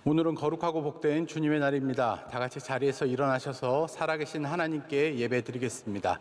오늘은 거룩하고 복된 주님의 날입니다. 다 같이 자리에서 일어나셔서 살아계신 하나님께 예배드리겠습니다.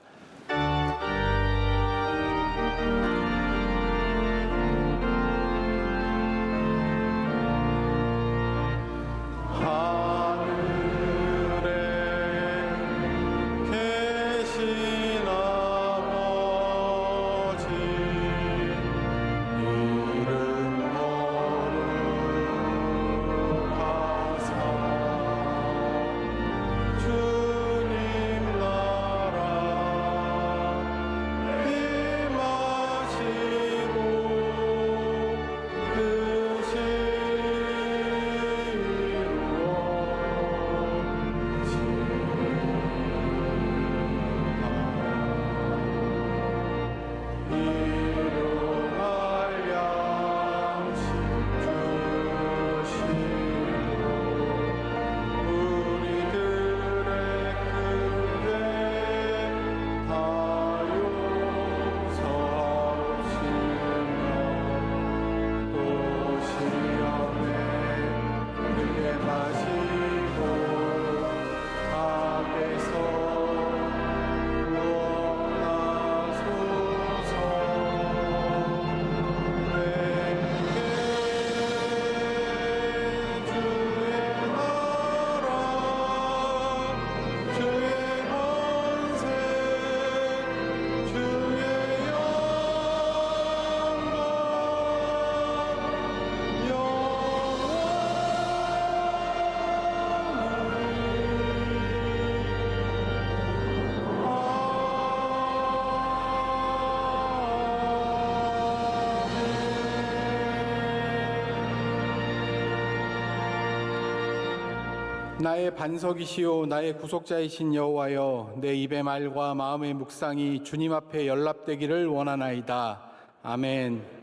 나의 반석이시요 나의 구속자이신 여호와여, 내 입의 말과 마음의 묵상이 주님 앞에 연락되기를 원하나이다. 아멘.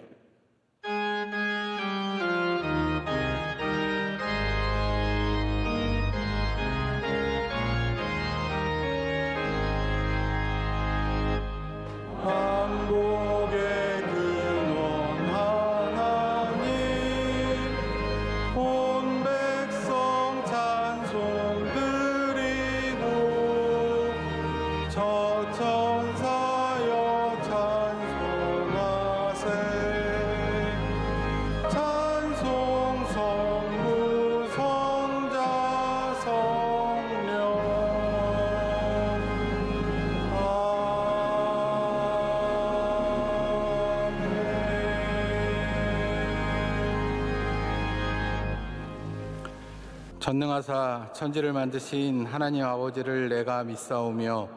전능하사 천지를 만드신 하나님 아버지를 내가 믿사오며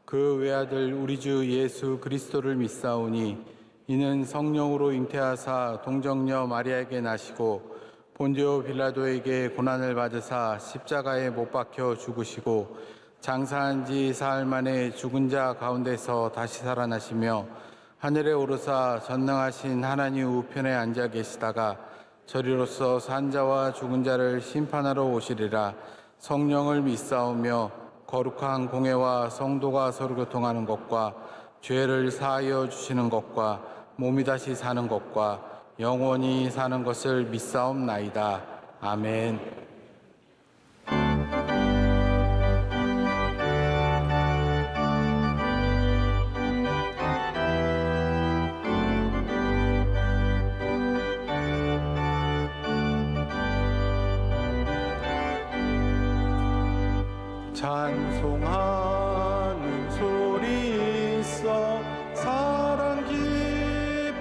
그 외아들 우리 주 예수 그리스도를 믿사오니, 이는 성령으로 잉태하사 동정녀 마리아에게 나시고 본디오 빌라도에게 고난을 받으사 십자가에 못 박혀 죽으시고 장사한 지 사흘 만에 죽은 자 가운데서 다시 살아나시며 하늘에 오르사 전능하신 하나님 우편에 앉아 계시다가 저리로서 산 자와 죽은 자를 심판하러 오시리라. 성령을 믿사오며 거룩한 공회와 성도가 서로 교통하는 것과 죄를 사하여 주시는 것과 몸이 다시 사는 것과 영원히 사는 것을 믿사옵나이다. 아멘. 찬송하는 소리 있어 사랑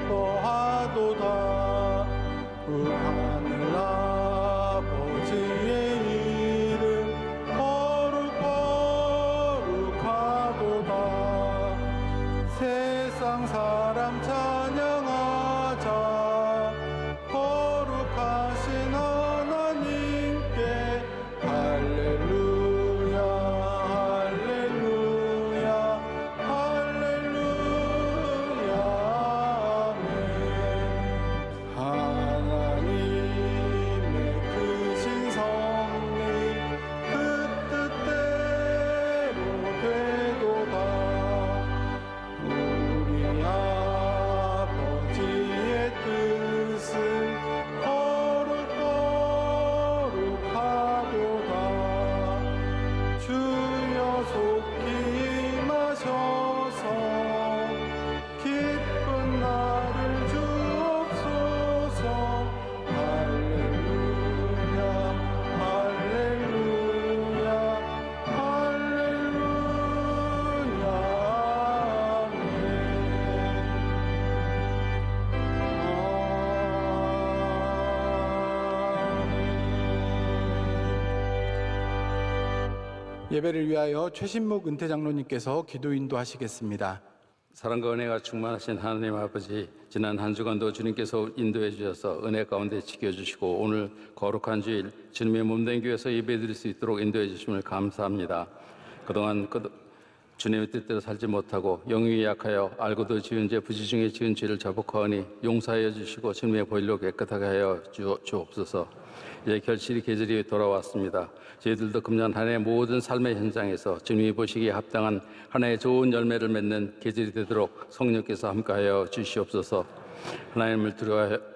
기뻐하도다. 그 하늘 아버지의 이름 거룩하도다. 세상 사람 찬양하자. 거룩하신 하나님께 할렐루야 할렐루야. 예배를 위하여 최신묵 은퇴장로님께서 기도 인도하시겠습니다. 사랑과 은혜가 충만하신 하나님 아버지, 지난 한 주간도 주님께서 인도해 주셔서 은혜 가운데 지켜주시고 오늘 거룩한 주일 주님의 몸된 교회에서 예배드릴 수 있도록 인도해 주심을 감사합니다. 그동안 주님의 뜻대로 살지 못하고 영육이 약하여 알고도 지은 죄 부지 중에 지은 죄를 자복하오니 용서하여 주시고 주님의 보혈로 깨끗하게 하여 주옵소서. 이제 결실이 계절이 돌아왔습니다. 저희들도 금년 한 해 모든 삶의 현장에서 주님이 보시기에 합당한 하나의 좋은 열매를 맺는 계절이 되도록 성령께서 함께하여 주시옵소서. 하나님을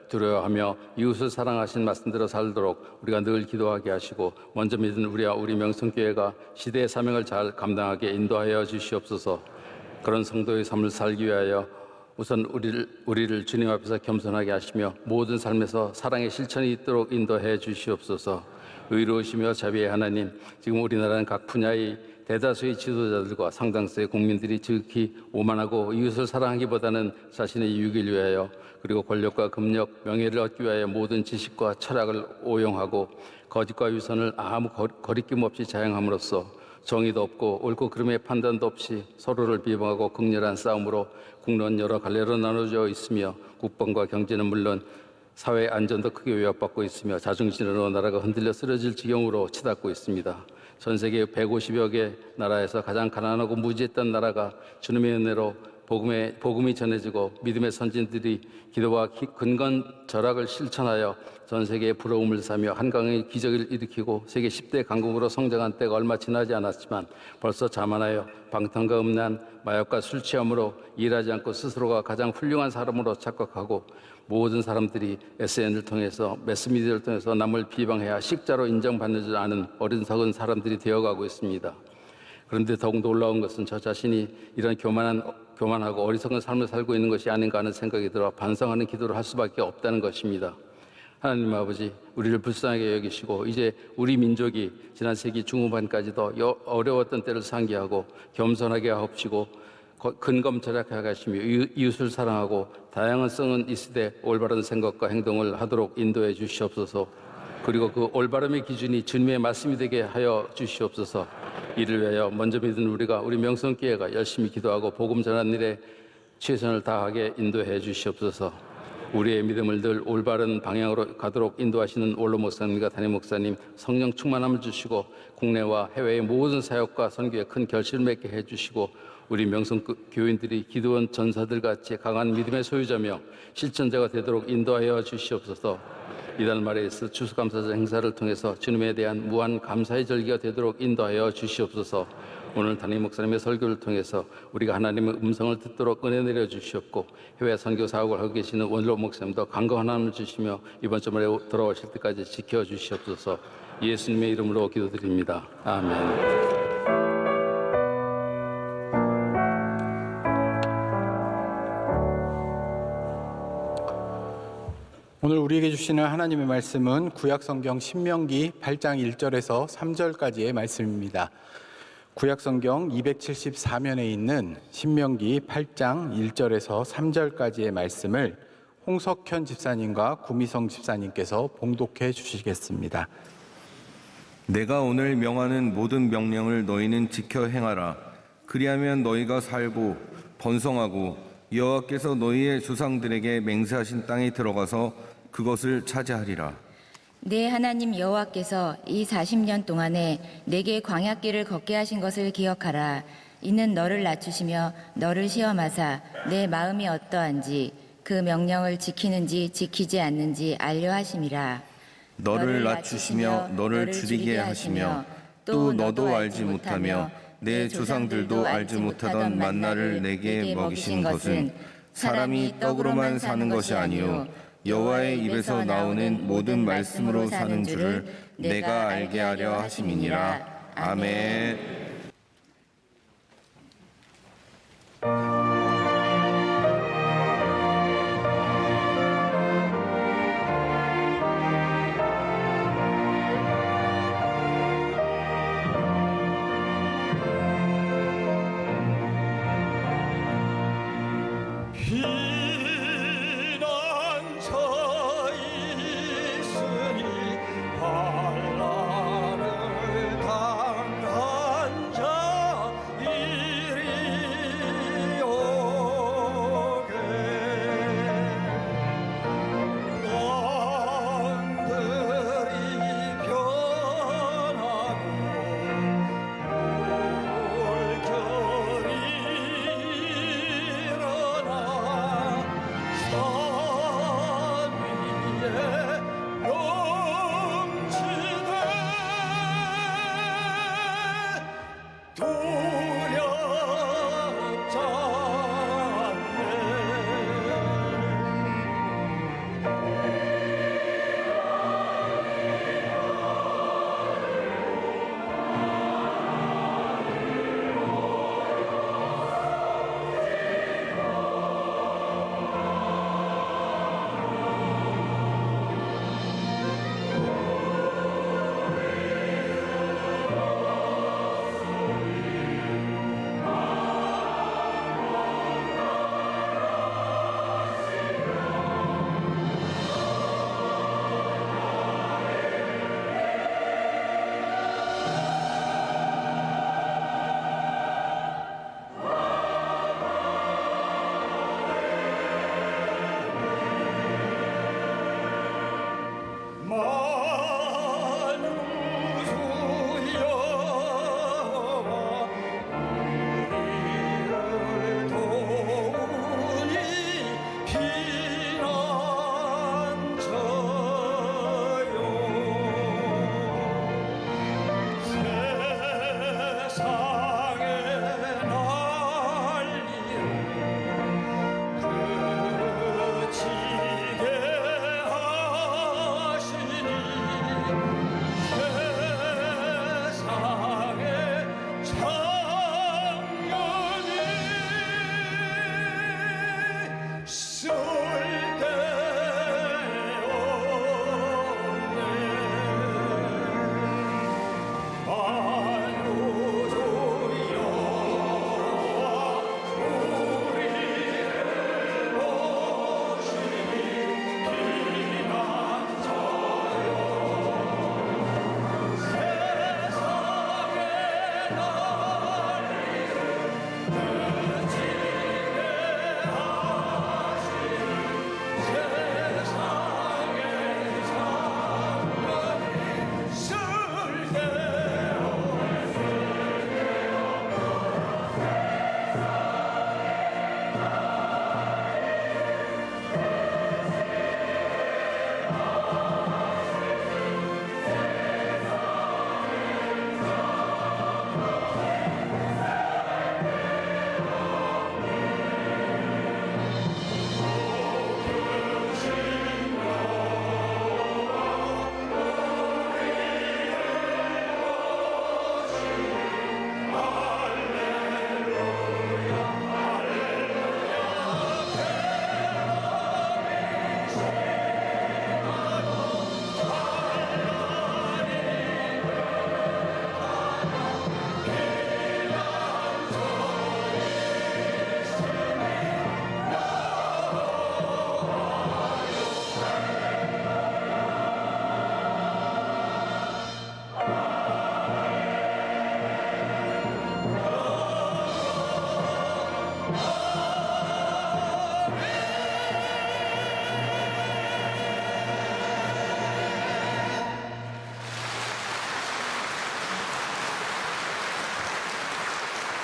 두려워하며 이웃을 사랑하신 말씀대로 살도록 우리가 늘 기도하게 하시고 먼저 믿은 우리와 우리 명성교회가 시대의 사명을 잘 감당하게 인도하여 주시옵소서. 그런 성도의 삶을 살기 위하여 우선 우리를 주님 앞에서 겸손하게 하시며 모든 삶에서 사랑의 실천이 있도록 인도해 주시옵소서. 의로우시며 자비의 하나님, 지금 우리나라는 각 분야의 대다수의 지도자들과 상당수의 국민들이 지극히 오만하고 이웃을 사랑하기보다는 자신의 이익을 위하여 그리고 권력과 금력, 명예를 얻기 위하여 모든 지식과 철학을 오용하고 거짓과 위선을 아무 거리낌 없이 자행함으로써 정의도 없고 옳고 그름의 판단도 없이 서로를 비방하고 극렬한 싸움으로 국론 여러 갈래로 나눠져 있으며 국방과 경제는 물론 사회 안전도 크게 위협받고 있으며 자중질환으로 나라가 흔들려 쓰러질 지경으로 치닫고 있습니다. 전 세계 150여 개 나라에서 가장 가난하고 무지했던 나라가 주님의 은혜로 복음이 전해지고 믿음의 선진들이 기도와 근건 절약을 실천하여 전 세계의 부러움을 사며 한강의 기적을 일으키고 세계 10대 강국으로 성장한 때가 얼마 지나지 않았지만 벌써 자만하여 방탕과 음란, 마약과 술 취함으로 일하지 않고 스스로가 가장 훌륭한 사람으로 착각하고 모든 사람들이 SNS를 통해서 매스미디어를 통해서 남을 비방해야 식자로 인정받는 줄 아는 어리석은 사람들이 되어가고 있습니다. 그런데 더욱 놀라운 것은 저 자신이 이런 교만하고 어리석은 삶을 살고 있는 것이 아닌가 하는 생각이 들어 반성하는 기도를 할 수밖에 없다는 것입니다. 하나님 아버지, 우리를 불쌍하게 여기시고 이제 우리 민족이 지난 세기 중후반까지도 어려웠던 때를 상기하고 겸손하게 하옵시고 근검절약하게 하시며 이웃을 사랑하고 다양성은 있으되 올바른 생각과 행동을 하도록 인도해 주시옵소서. 그리고 그 올바름의 기준이 주님의 말씀이 되게 하여 주시옵소서. 이를 위하여 먼저 믿은 우리 명성교회가 열심히 기도하고 복음 전하는 일에 최선을 다하게 인도해 주시옵소서. 우리의 믿음을 늘 올바른 방향으로 가도록 인도하시는 원로 목사님과 담임 목사님 성령 충만함을 주시고 국내와 해외의 모든 사역과 선교에 큰 결실을 맺게 해주시고 우리 명성교인들이 기도원 전사들 같이 강한 믿음의 소유자며 실천자가 되도록 인도하여 주시옵소서. 이달 말에 있을 추수감사절 행사를 통해서 주님에 대한 무한 감사의 절기가 되도록 인도하여 주시옵소서. 오늘 담임 목사님의 설교를 통해서 우리가 하나님의 음성을 듣도록 은혜 내려 주시옵고 해외 선교 사역을 하고 계시는 원로 목사님도 강건한 하나님을 주시며 이번 주말에 돌아오실 때까지 지켜 주시옵소서. 예수님의 이름으로 기도드립니다. 아멘. 오늘 우리에게 주시는 하나님의 말씀은 구약성경 신명기 8장 1절에서 3절까지의 말씀입니다. 구약성경 274면에 있는 신명기 8장 1절에서 3절까지의 말씀을 홍석현 집사님과 구미성 집사님께서 봉독해 주시겠습니다. 내가 오늘 명하는 모든 명령을 너희는 지켜 행하라. 그리하면 너희가 살고 번성하고 여호와께서 너희의 조상들에게 맹세하신 땅에 들어가서 그것을 차지하리라. 내 하나님 여호와께서 이 40년 동안에 내게 광야길을 걷게 하신 것을 기억하라. 이는 너를 낮추시며 너를 시험하사 내 마음이 어떠한지 그 명령을 지키는지 지키지 않는지 알려 하심이라. 너를 낮추시며 너를 줄이게 하시며 또 너도 알지 못하며 내 조상들도 알지 못하던 만나를 내게 먹이신 것은 사람이 떡으로만 사는 것이 아니요 여호와의 입에서 나오는 모든 말씀으로 사는 줄을 내가 알게 하려 하심이니라. 아멘. 반란을 당할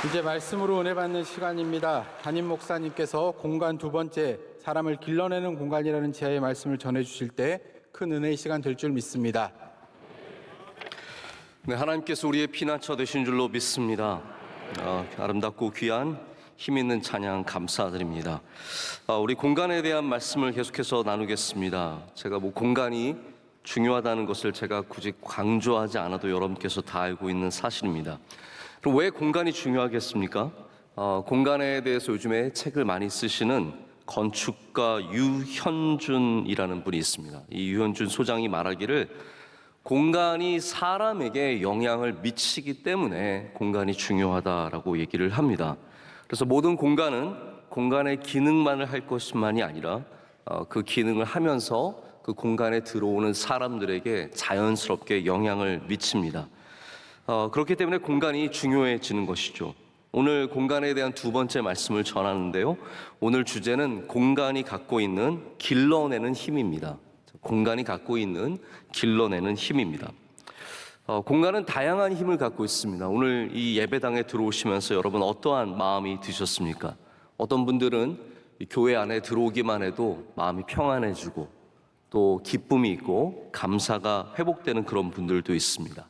이제 말씀으로 은혜 받는 시간입니다. 담임 목사님께서 공간 두 번째, 사람을 길러내는 공간이라는 지하의 말씀을 전해주실 때 큰 은혜의 시간 될 줄 믿습니다. 네, 하나님께서 우리의 피난처 되신 줄로 믿습니다. 아름답고 귀한 힘 있는 찬양 감사드립니다. 우리 공간에 대한 말씀을 계속해서 나누겠습니다. 제가 공간이 중요하다는 것을 제가 굳이 강조하지 않아도 여러분께서 다 알고 있는 사실입니다. 그럼 왜 공간이 중요하겠습니까? 공간에 대해서 요즘에 책을 많이 쓰시는 건축가 유현준이라는 분이 있습니다. 이 유현준 소장이 말하기를 공간이 사람에게 영향을 미치기 때문에 공간이 중요하다라고 얘기를 합니다. 그래서 모든 공간은 공간의 기능만을 할 것만이 아니라 그 기능을 하면서 그 공간에 들어오는 사람들에게 자연스럽게 영향을 미칩니다. 그렇기 때문에 공간이 중요해지는 것이죠. 오늘 공간에 대한 두 번째 말씀을 전하는데요. 오늘 주제는 공간이 갖고 있는 길러내는 힘입니다. 공간이 갖고 있는 길러내는 힘입니다. 공간은 다양한 힘을 갖고 있습니다. 오늘 이 예배당에 들어오시면서 여러분 어떠한 마음이 드셨습니까? 어떤 분들은 교회 안에 들어오기만 해도 마음이 평안해지고 또 기쁨이 있고 감사가 회복되는 그런 분들도 있습니다.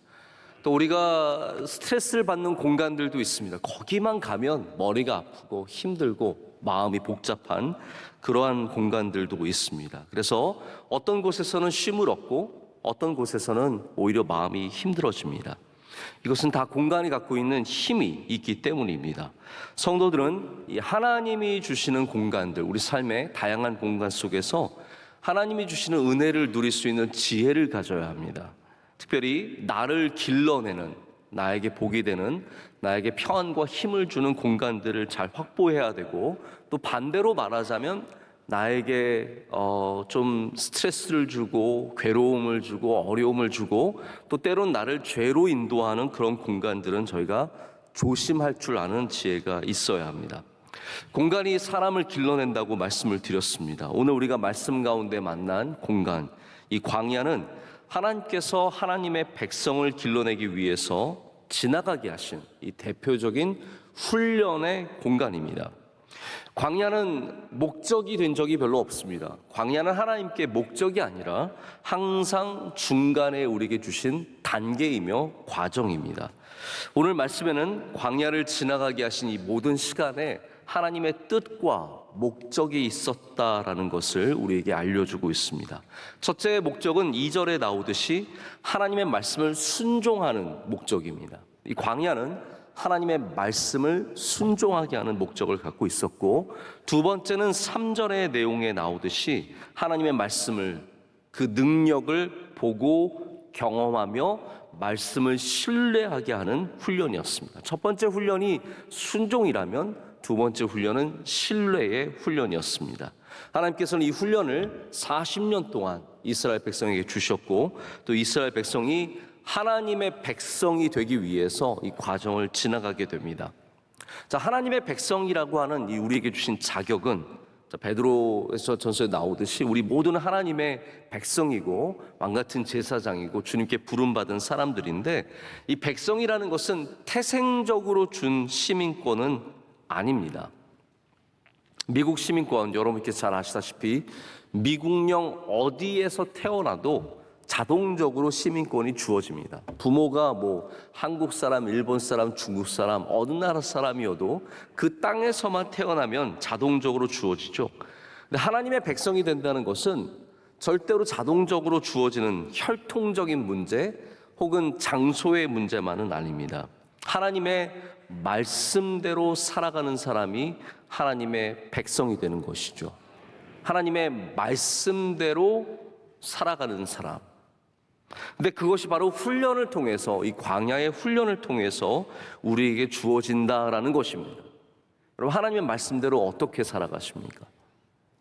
또 우리가 스트레스를 받는 공간들도 있습니다. 거기만 가면 머리가 아프고 힘들고 마음이 복잡한 그러한 공간들도 있습니다. 그래서 어떤 곳에서는 쉼을 얻고 어떤 곳에서는 오히려 마음이 힘들어집니다. 이것은 다 공간이 갖고 있는 힘이 있기 때문입니다. 성도들은 이 하나님이 주시는 공간들, 우리 삶의 다양한 공간 속에서 하나님이 주시는 은혜를 누릴 수 있는 지혜를 가져야 합니다. 특별히 나를 길러내는, 나에게 복이 되는, 나에게 평안과 힘을 주는 공간들을 잘 확보해야 되고, 또 반대로 말하자면 나에게 좀 스트레스를 주고 괴로움을 주고 어려움을 주고 또 때론 나를 죄로 인도하는 그런 공간들은 저희가 조심할 줄 아는 지혜가 있어야 합니다. 공간이 사람을 길러낸다고 말씀을 드렸습니다. 오늘 우리가 말씀 가운데 만난 공간, 이 광야는 하나님께서 하나님의 백성을 길러내기 위해서 지나가게 하신 이 대표적인 훈련의 공간입니다. 광야는 목적이 된 적이 별로 없습니다. 광야는 하나님께 목적이 아니라 항상 중간에 우리에게 주신 단계이며 과정입니다. 오늘 말씀에는 광야를 지나가게 하신 이 모든 시간에 하나님의 뜻과 목적이 있었다라는 것을 우리에게 알려주고 있습니다. 첫째 목적은 2절에 나오듯이 하나님의 말씀을 순종하는 목적입니다. 이 광야는 하나님의 말씀을 순종하게 하는 목적을 갖고 있었고, 두 번째는 3절의 내용에 나오듯이 하나님의 말씀을, 그 능력을 보고 경험하며 말씀을 신뢰하게 하는 훈련이었습니다. 첫 번째 훈련이 순종이라면 두 번째 훈련은 신뢰의 훈련이었습니다. 하나님께서는 이 훈련을 40년 동안 이스라엘 백성에게 주셨고, 또 이스라엘 백성이 하나님의 백성이 되기 위해서 이 과정을 지나가게 됩니다. 자, 하나님의 백성이라고 하는 이 우리에게 주신 자격은 베드로에서 전서에 나오듯이 우리 모두는 하나님의 백성이고 왕같은 제사장이고 주님께 부름받은 사람들인데, 이 백성이라는 것은 태생적으로 준 시민권은 아닙니다. 미국 시민권, 여러분께서 잘 아시다시피 미국령 어디에서 태어나도 자동적으로 시민권이 주어집니다. 부모가 한국 사람, 일본 사람, 중국 사람, 어느 나라 사람이어도 그 땅에서만 태어나면 자동적으로 주어지죠. 근데 하나님의 백성이 된다는 것은 절대로 자동적으로 주어지는 혈통적인 문제 혹은 장소의 문제만은 아닙니다. 하나님의 말씀대로 살아가는 사람이 하나님의 백성이 되는 것이죠. 하나님의 말씀대로 살아가는 사람. 근데 그것이 바로 훈련을 통해서, 이 광야의 훈련을 통해서 우리에게 주어진다라는 것입니다. 여러분, 하나님의 말씀대로 어떻게 살아가십니까?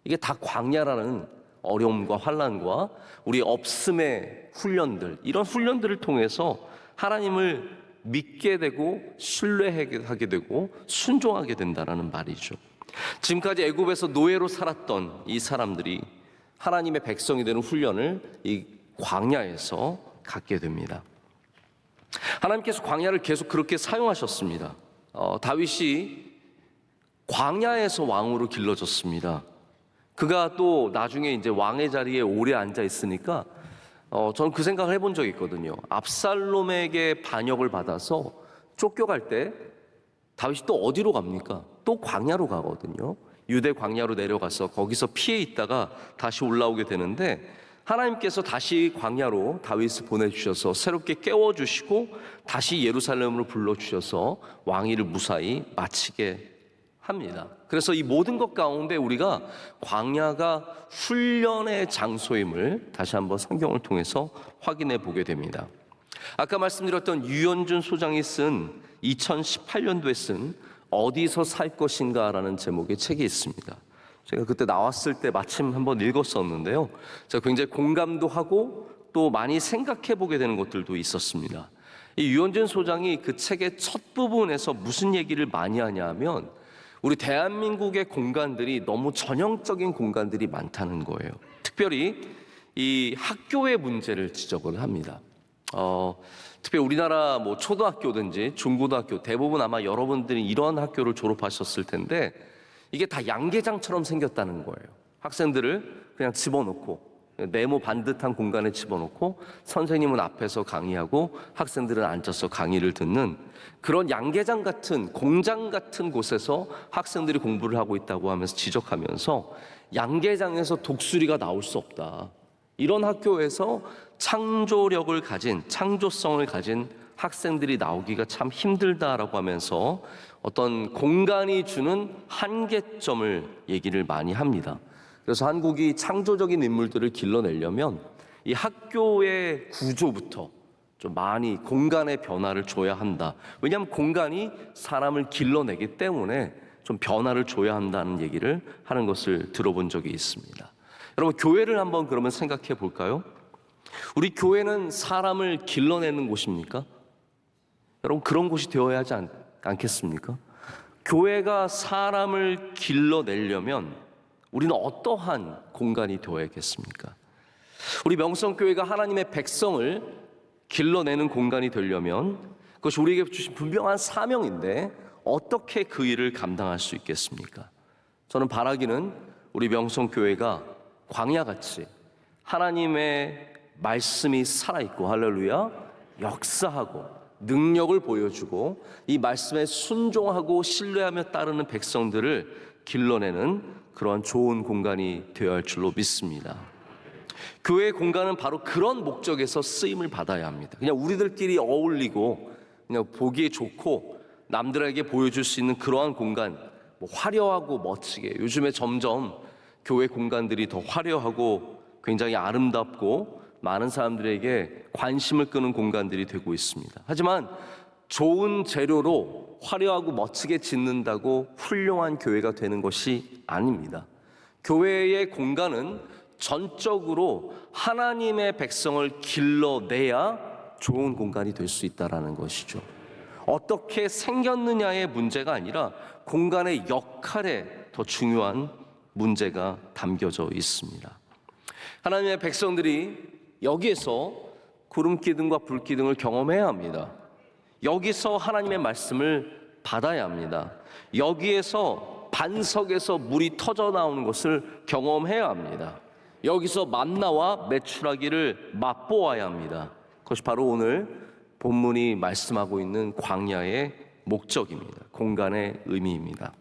이게 다 광야라는 어려움과 환난과 우리 없음의 훈련들, 이런 훈련들을 통해서 하나님을 믿게 되고 신뢰하게 되고 순종하게 된다라는 말이죠. 지금까지 애굽에서 노예로 살았던 이 사람들이 하나님의 백성이 되는 훈련을 이 광야에서 갖게 됩니다. 하나님께서 광야를 계속 그렇게 사용하셨습니다. 다윗이 광야에서 왕으로 길러졌습니다. 그가 또 나중에 이제 왕의 자리에 오래 앉아 있으니까 저는 그 생각을 해본 적이 있거든요. 압살롬에게 반역을 받아서 쫓겨갈 때 다윗이 또 어디로 갑니까? 또 광야로 가거든요. 유대 광야로 내려가서 거기서 피해 있다가 다시 올라오게 되는데 하나님께서 다시 광야로 다윗을 보내주셔서 새롭게 깨워주시고 다시 예루살렘으로 불러주셔서 왕위를 무사히 마치게 합니다. 그래서 이 모든 것 가운데 우리가 광야가 훈련의 장소임을 다시 한번 성경을 통해서 확인해 보게 됩니다. 아까 말씀드렸던 유현준 소장이 쓴 2018년도에 쓴 어디서 살 것인가라는 제목의 책이 있습니다. 제가 그때 나왔을 때 마침 한번 읽었었는데요. 제가 굉장히 공감도 하고 또 많이 생각해 보게 되는 것들도 있었습니다. 이 유현준 소장이 그 책의 첫 부분에서 무슨 얘기를 많이 하냐면 우리 대한민국의 공간들이 너무 전형적인 공간들이 많다는 거예요. 특별히 이 학교의 문제를 지적을 합니다. 특히 우리나라 뭐 초등학교든지 중고등학교 대부분 아마 여러분들이 이런 학교를 졸업하셨을 텐데 이게 다 양계장처럼 생겼다는 거예요. 학생들을 그냥 집어넣고 네모 반듯한 공간에 집어넣고 선생님은 앞에서 강의하고 학생들은 앉아서 강의를 듣는 그런 양계장 같은 공장 같은 곳에서 학생들이 공부를 하고 있다고 하면서 지적하면서 양계장에서 독수리가 나올 수 없다. 이런 학교에서 창조력을 가진 창조성을 가진 학생들이 나오기가 참 힘들다라고 하면서 어떤 공간이 주는 한계점을 얘기를 많이 합니다. 그래서 한국이 창조적인 인물들을 길러내려면 이 학교의 구조부터 좀 많이 공간의 변화를 줘야 한다. 왜냐하면 공간이 사람을 길러내기 때문에 좀 변화를 줘야 한다는 얘기를 하는 것을 들어본 적이 있습니다. 여러분, 교회를 한번 그러면 생각해 볼까요? 우리 교회는 사람을 길러내는 곳입니까? 여러분, 그런 곳이 되어야 하지 않겠습니까? 교회가 사람을 길러내려면 우리는 어떠한 공간이 되어야겠습니까? 우리 명성교회가 하나님의 백성을 길러내는 공간이 되려면 그것이 우리에게 주신 분명한 사명인데 어떻게 그 일을 감당할 수 있겠습니까? 저는 바라기는 우리 명성교회가 광야같이 하나님의 말씀이 살아있고 할렐루야 역사하고 능력을 보여주고 이 말씀에 순종하고 신뢰하며 따르는 백성들을 길러내는 그런 좋은 공간이 되어야 할 줄로 믿습니다. 교회의 공간은 바로 그런 목적에서 쓰임을 받아야 합니다. 그냥 우리들끼리 어울리고 그냥 보기에 좋고 남들에게 보여줄 수 있는 그러한 공간, 뭐 화려하고 멋지게 요즘에 점점 교회 공간들이 더 화려하고 굉장히 아름답고 많은 사람들에게 관심을 끄는 공간들이 되고 있습니다. 하지만 좋은 재료로 화려하고 멋지게 짓는다고 훌륭한 교회가 되는 것이 아닙니다. 교회의 공간은 전적으로 하나님의 백성을 길러내야 좋은 공간이 될 수 있다는 것이죠. 어떻게 생겼느냐의 문제가 아니라 공간의 역할에 더 중요한 문제가 담겨져 있습니다. 하나님의 백성들이 여기에서 구름기둥과 불기둥을 경험해야 합니다. 여기서 하나님의 말씀을 받아야 합니다. 여기에서 반석에서 물이 터져 나오는 것을 경험해야 합니다. 여기서 만나와 메추라기를 맛보아야 합니다. 그것이 바로 오늘 본문이 말씀하고 있는 광야의 목적입니다. 공간의 의미입니다.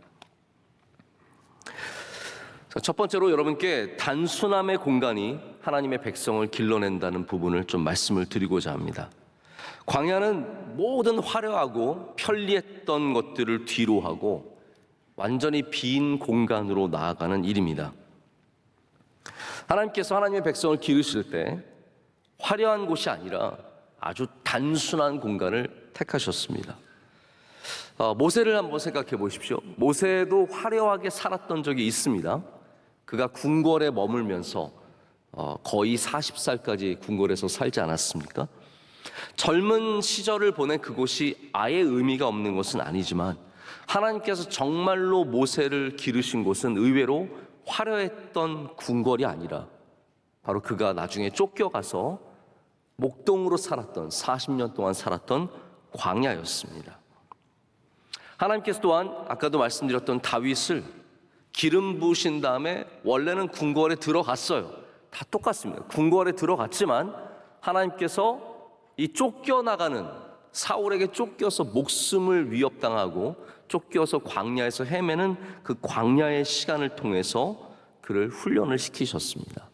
첫 번째로 여러분께 단순함의 공간이 하나님의 백성을 길러낸다는 부분을 좀 말씀을 드리고자 합니다. 광야는 모든 화려하고 편리했던 것들을 뒤로 하고 완전히 빈 공간으로 나아가는 일입니다. 하나님께서 하나님의 백성을 기르실 때 화려한 곳이 아니라 아주 단순한 공간을 택하셨습니다. 모세를 한번 생각해 보십시오. 모세도 화려하게 살았던 적이 있습니다. 그가 궁궐에 머물면서 거의 40살까지 궁궐에서 살지 않았습니까? 젊은 시절을 보낸 그곳이 아예 의미가 없는 것은 아니지만 하나님께서 정말로 모세를 기르신 곳은 의외로 화려했던 궁궐이 아니라 바로 그가 나중에 쫓겨가서 목동으로 살았던 40년 동안 살았던 광야였습니다. 하나님께서 또한 아까도 말씀드렸던 다윗을 기름 부으신 다음에 원래는 궁궐에 들어갔어요. 다 똑같습니다. 궁궐에 들어갔지만 하나님께서 이 쫓겨나가는 사울에게 쫓겨서 목숨을 위협당하고 쫓겨서 광야에서 헤매는 그 광야의 시간을 통해서 그를 훈련을 시키셨습니다.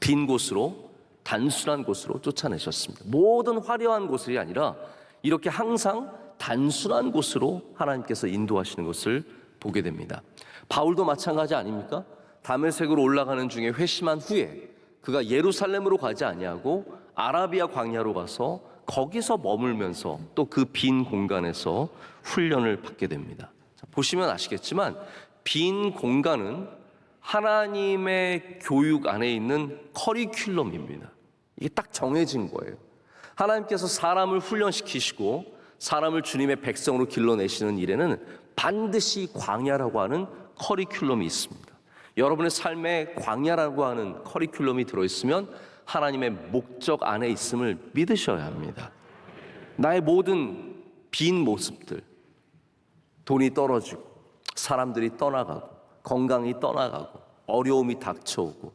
빈 곳으로, 단순한 곳으로 쫓아내셨습니다. 모든 화려한 곳이 아니라 이렇게 항상 단순한 곳으로 하나님께서 인도하시는 것을 보게 됩니다. 바울도 마찬가지 아닙니까? 다메섹으로 올라가는 중에 회심한 후에 그가 예루살렘으로 가지 아니하고 아라비아 광야로 가서 거기서 머물면서 또 그 빈 공간에서 훈련을 받게 됩니다. 보시면 아시겠지만 빈 공간은 하나님의 교육 안에 있는 커리큘럼입니다. 이게 딱 정해진 거예요. 하나님께서 사람을 훈련시키시고 사람을 주님의 백성으로 길러내시는 일에는 반드시 광야라고 하는 커리큘럼이 있습니다. 여러분의 삶에 광야라고 하는 커리큘럼이 들어있으면 하나님의 목적 안에 있음을 믿으셔야 합니다. 나의 모든 빈 모습들, 돈이 떨어지고 사람들이 떠나가고 건강이 떠나가고 어려움이 닥쳐오고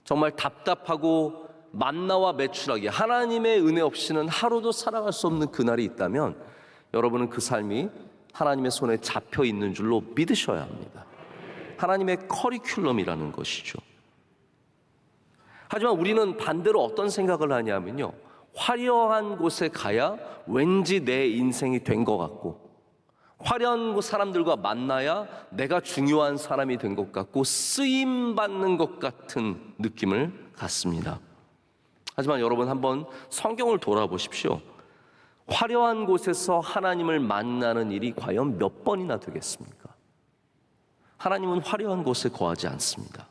정말 답답하고 만나와 매출하기, 하나님의 은혜 없이는 하루도 살아갈 수 없는 그날이 있다면 여러분은 그 삶이 하나님의 손에 잡혀 있는 줄로 믿으셔야 합니다. 하나님의 커리큘럼이라는 것이죠. 하지만 우리는 반대로 어떤 생각을 하냐면요, 화려한 곳에 가야 왠지 내 인생이 된 것 같고, 화려한 사람들과 만나야 내가 중요한 사람이 된 것 같고 쓰임받는 것 같은 느낌을 갖습니다. 하지만 여러분, 한번 성경을 돌아보십시오. 화려한 곳에서 하나님을 만나는 일이 과연 몇 번이나 되겠습니까? 하나님은 화려한 곳에 거하지 않습니다.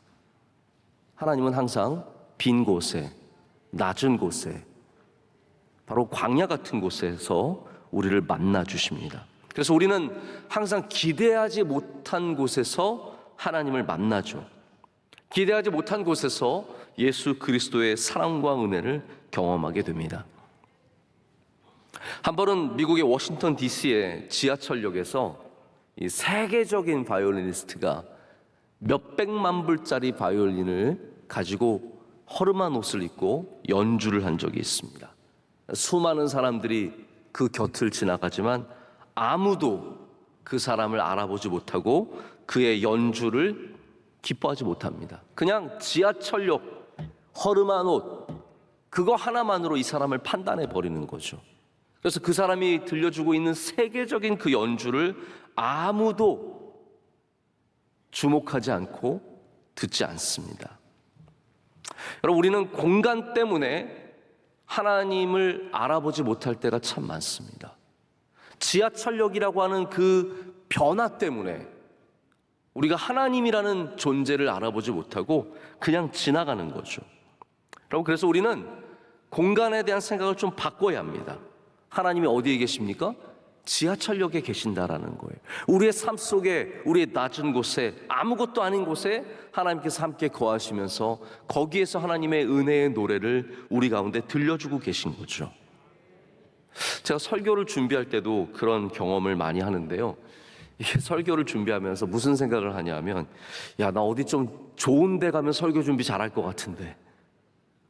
하나님은 항상 빈 곳에, 낮은 곳에, 바로 광야 같은 곳에서 우리를 만나 주십니다. 그래서 우리는 항상 기대하지 못한 곳에서 하나님을 만나죠. 기대하지 못한 곳에서 예수 그리스도의 사랑과 은혜를 경험하게 됩니다. 한 번은 미국의 워싱턴 DC의 지하철역에서 이 세계적인 바이올리니스트가 몇백만 불짜리 바이올린을 가지고 허름한 옷을 입고 연주를 한 적이 있습니다. 수많은 사람들이 그 곁을 지나가지만 아무도 그 사람을 알아보지 못하고 그의 연주를 기뻐하지 못합니다. 그냥 지하철역 허름한 옷, 그거 하나만으로 이 사람을 판단해 버리는 거죠. 그래서 그 사람이 들려주고 있는 세계적인 그 연주를 아무도 주목하지 않고 듣지 않습니다. 여러분, 우리는 공간 때문에 하나님을 알아보지 못할 때가 참 많습니다. 지하철역이라고 하는 그 변화 때문에 우리가 하나님이라는 존재를 알아보지 못하고 그냥 지나가는 거죠. 여러분, 그래서 우리는 공간에 대한 생각을 좀 바꿔야 합니다. 하나님이 어디에 계십니까? 지하철역에 계신다라는 거예요. 우리의 삶 속에, 우리의 낮은 곳에, 아무것도 아닌 곳에 하나님께서 함께 거하시면서 거기에서 하나님의 은혜의 노래를 우리 가운데 들려주고 계신 거죠. 제가 설교를 준비할 때도 그런 경험을 많이 하는데요, 이게 설교를 준비하면서 무슨 생각을 하냐면, 야, 나 어디 좀 좋은 데 가면 설교 준비 잘할 것 같은데,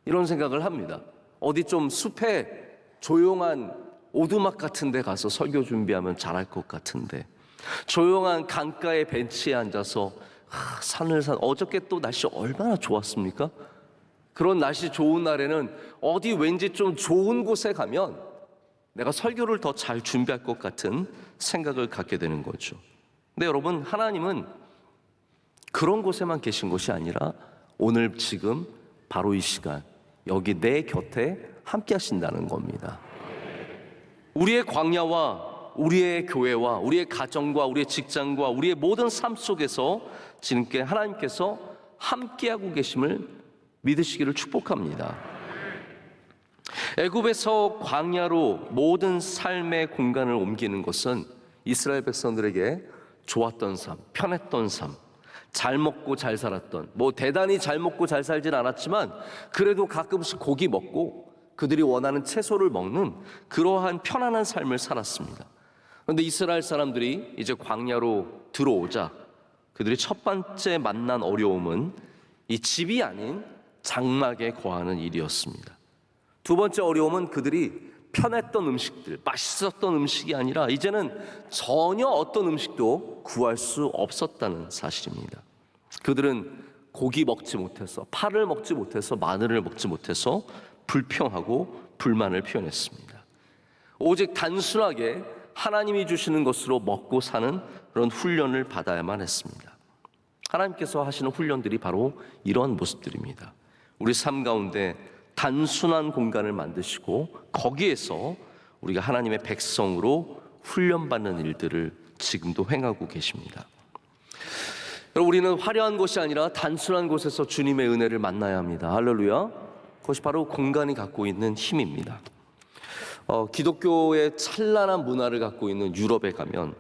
이런 생각을 합니다. 어디 좀 숲에 조용한 오두막 같은 데 가서 설교 준비하면 잘할 것 같은데, 조용한 강가의 벤치에 앉아서 어저께 또 날씨 얼마나 좋았습니까? 그런 날씨 좋은 날에는 어디 왠지 좀 좋은 곳에 가면 내가 설교를 더 잘 준비할 것 같은 생각을 갖게 되는 거죠. 근데 여러분, 하나님은 그런 곳에만 계신 것이 아니라 오늘 지금 바로 이 시간 여기 내 곁에 함께 하신다는 겁니다. 우리의 광야와 우리의 교회와 우리의 가정과 우리의 직장과 우리의 모든 삶 속에서 지금께 하나님께서 함께하고 계심을 믿으시기를 축복합니다. 애굽에서 광야로 모든 삶의 공간을 옮기는 것은 이스라엘 백성들에게 좋았던 삶, 편했던 삶, 잘 먹고 잘 살았던, 대단히 잘 먹고 잘 살진 않았지만 그래도 가끔씩 고기 먹고 그들이 원하는 채소를 먹는 그러한 편안한 삶을 살았습니다. 그런데 이스라엘 사람들이 이제 광야로 들어오자 그들이 첫 번째 만난 어려움은 이 집이 아닌 장막에 거하는 일이었습니다. 두 번째 어려움은 그들이 편했던 음식들, 맛있었던 음식이 아니라 이제는 전혀 어떤 음식도 구할 수 없었다는 사실입니다. 그들은 고기 먹지 못해서, 파를 먹지 못해서, 마늘을 먹지 못해서 불평하고 불만을 표현했습니다. 오직 단순하게 하나님이 주시는 것으로 먹고 사는 그런 훈련을 받아야만 했습니다. 하나님께서 하시는 훈련들이 바로 이러한 모습들입니다. 우리 삶 가운데 단순한 공간을 만드시고 거기에서 우리가 하나님의 백성으로 훈련받는 일들을 지금도 행하고 계십니다. 여러분, 우리는 화려한 곳이 아니라 단순한 곳에서 주님의 은혜를 만나야 합니다. 할렐루야. 그것이 바로 공간이 갖고 있는 힘입니다. 기독교의 찬란한 문화를 갖고 있는 유럽에 가면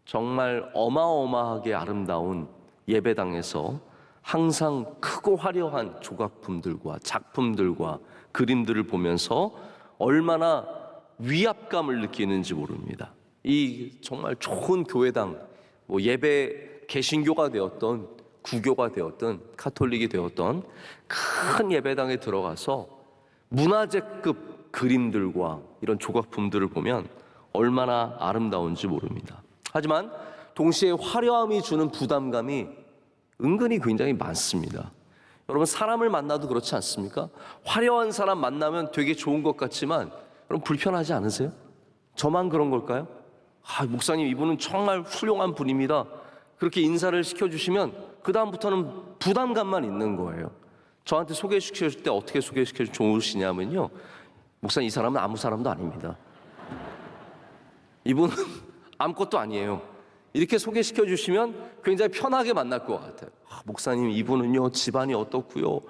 정말 어마어마하게 아름다운 예배당에서 항상 크고 화려한 조각품들과 작품들과 그림들을 보면서 얼마나 위압감을 느끼는지 모릅니다. 이 정말 좋은 교회당, 예배 개신교가 되었던 구교가 되었던 카톨릭이 되었던 큰 예배당에 들어가서 문화재급 그림들과 이런 조각품들을 보면 얼마나 아름다운지 모릅니다. 하지만 동시에 화려함이 주는 부담감이 은근히 굉장히 많습니다. 여러분, 사람을 만나도 그렇지 않습니까? 화려한 사람 만나면 되게 좋은 것 같지만 여러분, 불편하지 않으세요? 저만 그런 걸까요? 목사님, 이분은 정말 훌륭한 분입니다. 그렇게 인사를 시켜주시면 그 다음부터는 부담감만 있는 거예요. 저한테 소개시켜줄 때 어떻게 소개시켜주면 좋으시냐면요, 목사님, 이 사람은 아무 사람도 아닙니다. 이분은 아무것도 아니에요. 이렇게 소개시켜 주시면 굉장히 편하게 만날 것 같아요. 목사님, 이분은요 집안이 어떻고요,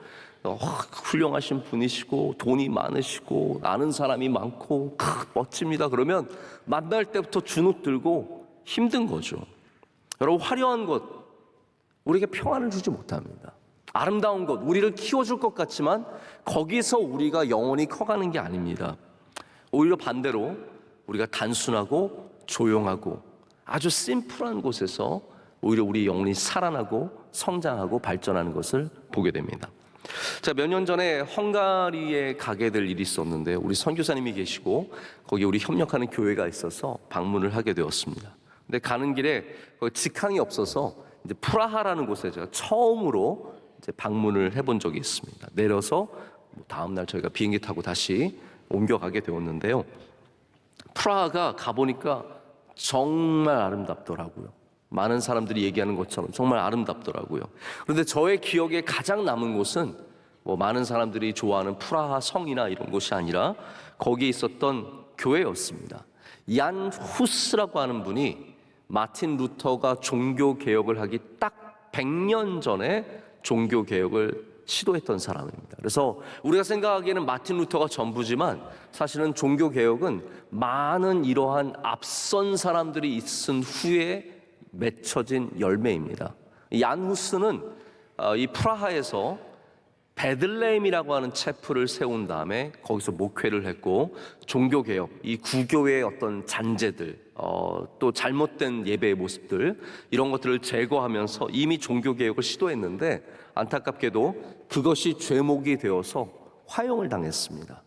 훌륭하신 분이시고 돈이 많으시고 아는 사람이 많고 멋집니다. 그러면 만날 때부터 주눅 들고 힘든 거죠. 여러분, 화려한 것 우리에게 평안을 주지 못합니다. 아름다운 것 우리를 키워줄 것 같지만 거기서 우리가 영원히 커가는 게 아닙니다. 오히려 반대로 우리가 단순하고 조용하고 아주 심플한 곳에서 오히려 우리 영혼이 살아나고 성장하고 발전하는 것을 보게 됩니다. 자, 몇 년 전에 헝가리에 가게 될 일이 있었는데 우리 선교사님이 계시고 거기 우리 협력하는 교회가 있어서 방문을 하게 되었습니다. 근데 가는 길에 직항이 없어서 이제 프라하라는 곳에 제가 처음으로 이제 방문을 해본 적이 있습니다. 내려서 다음 날 저희가 비행기 타고 다시 옮겨가게 되었는데요. 프라하가 가보니까 정말 아름답더라고요. 많은 사람들이 얘기하는 것처럼 정말 아름답더라고요. 그런데 저의 기억에 가장 남은 곳은 많은 사람들이 좋아하는 프라하 성이나 이런 곳이 아니라 거기에 있었던 교회였습니다. 얀 후스라고 하는 분이 마틴 루터가 종교개혁을 하기 딱 100년 전에 종교개혁을 시도했던 사람입니다. 그래서 우리가 생각하기에는 마틴 루터가 전부지만 사실은 종교개혁은 많은 이러한 앞선 사람들이 있은 후에 맺혀진 열매입니다. 얀 후스는 이 프라하에서 베들레헴이라고 하는 체플을 세운 다음에 거기서 목회를 했고 종교개혁, 이 구교의 어떤 잔재들, 또 잘못된 예배의 모습들 이런 것들을 제거하면서 이미 종교개혁을 시도했는데 안타깝게도 그것이 죄목이 되어서 화형을 당했습니다.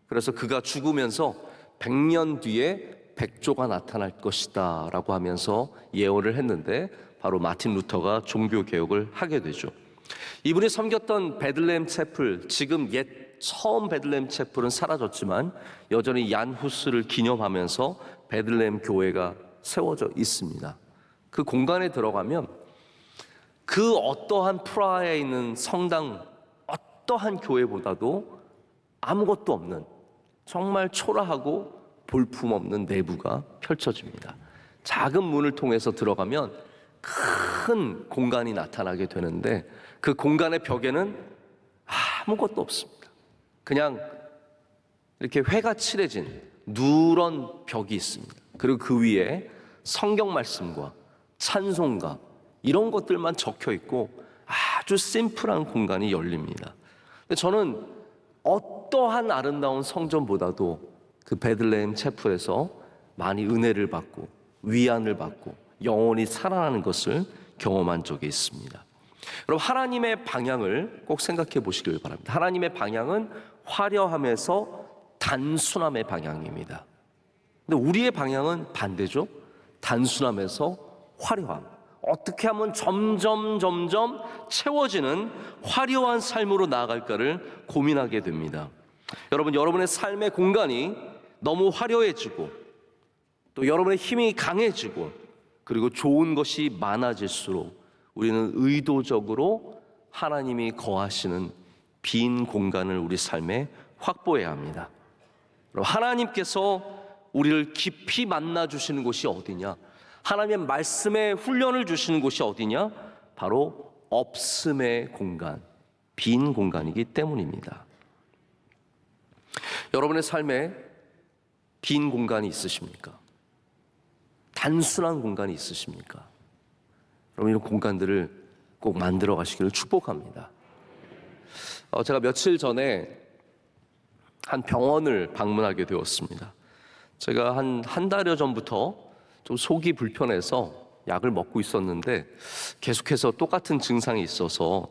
그래서 그가 죽으면서 100년 뒤에 백조가 나타날 것이다 라고 하면서 예언을 했는데 바로 마틴 루터가 종교개혁을 하게 되죠. 이분이 섬겼던 베들레헴 채플, 지금 처음 베들레헴 채플은 사라졌지만 여전히 얀 후스를 기념하면서 베들레헴 교회가 세워져 있습니다. 그 공간에 들어가면 그 어떠한 프라하에 있는 성당, 어떠한 교회보다도 아무것도 없는 정말 초라하고 볼품없는 내부가 펼쳐집니다. 작은 문을 통해서 들어가면 큰 공간이 나타나게 되는데 그 공간의 벽에는 아무것도 없습니다. 그냥 이렇게 회가 칠해진 누런 벽이 있습니다. 그리고 그 위에 성경 말씀과 찬송가 이런 것들만 적혀 있고 아주 심플한 공간이 열립니다. 근데 저는 어떠한 아름다운 성전보다도 그 베들레헴 채플에서 많이 은혜를 받고 위안을 받고 영혼이 살아나는 것을 경험한 적이 있습니다. 여러분, 하나님의 방향을 꼭 생각해 보시길 바랍니다. 하나님의 방향은 화려함에서 단순함의 방향입니다. 근데 우리의 방향은 반대죠. 단순함에서 화려함. 어떻게 하면 점점 채워지는 화려한 삶으로 나아갈까를 고민하게 됩니다. 여러분, 여러분의 삶의 공간이 너무 화려해지고 또 여러분의 힘이 강해지고 그리고 좋은 것이 많아질수록 우리는 의도적으로 하나님이 거하시는 빈 공간을 우리 삶에 확보해야 합니다. 하나님께서 우리를 깊이 만나 주시는 곳이 어디냐? 하나님의 말씀에 훈련을 주시는 곳이 어디냐? 바로 없음의 공간, 빈 공간이기 때문입니다. 여러분의 삶에 빈 공간이 있으십니까? 단순한 공간이 있으십니까? 여러분, 이런 공간들을 꼭 만들어 가시기를 축복합니다. 제가 며칠 전에 한 병원을 방문하게 되었습니다. 제가 한 달여 전부터 좀 속이 불편해서 약을 먹고 있었는데 계속해서 똑같은 증상이 있어서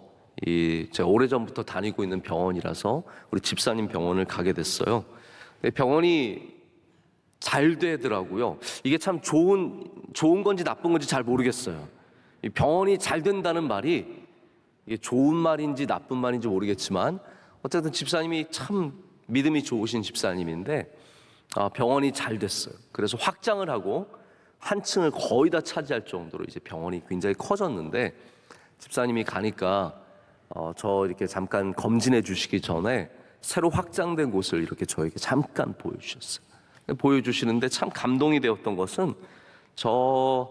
제가 오래전부터 다니고 있는 병원이라서 우리 집사님 병원을 가게 됐어요. 병원이 잘 되더라고요. 이게 참 좋은 건지 나쁜 건지 잘 모르겠어요. 이 병원이 잘 된다는 말이 이게 좋은 말인지 나쁜 말인지 모르겠지만 어쨌든 집사님이 참 믿음이 좋으신 집사님인데 병원이 잘 됐어요. 그래서 확장을 하고 한 층을 거의 다 차지할 정도로 이제 병원이 굉장히 커졌는데 집사님이 가니까 저 이렇게 잠깐 검진해 주시기 전에 새로 확장된 곳을 이렇게 저에게 잠깐 보여주셨어요. 보여주시는데 참 감동이 되었던 것은 저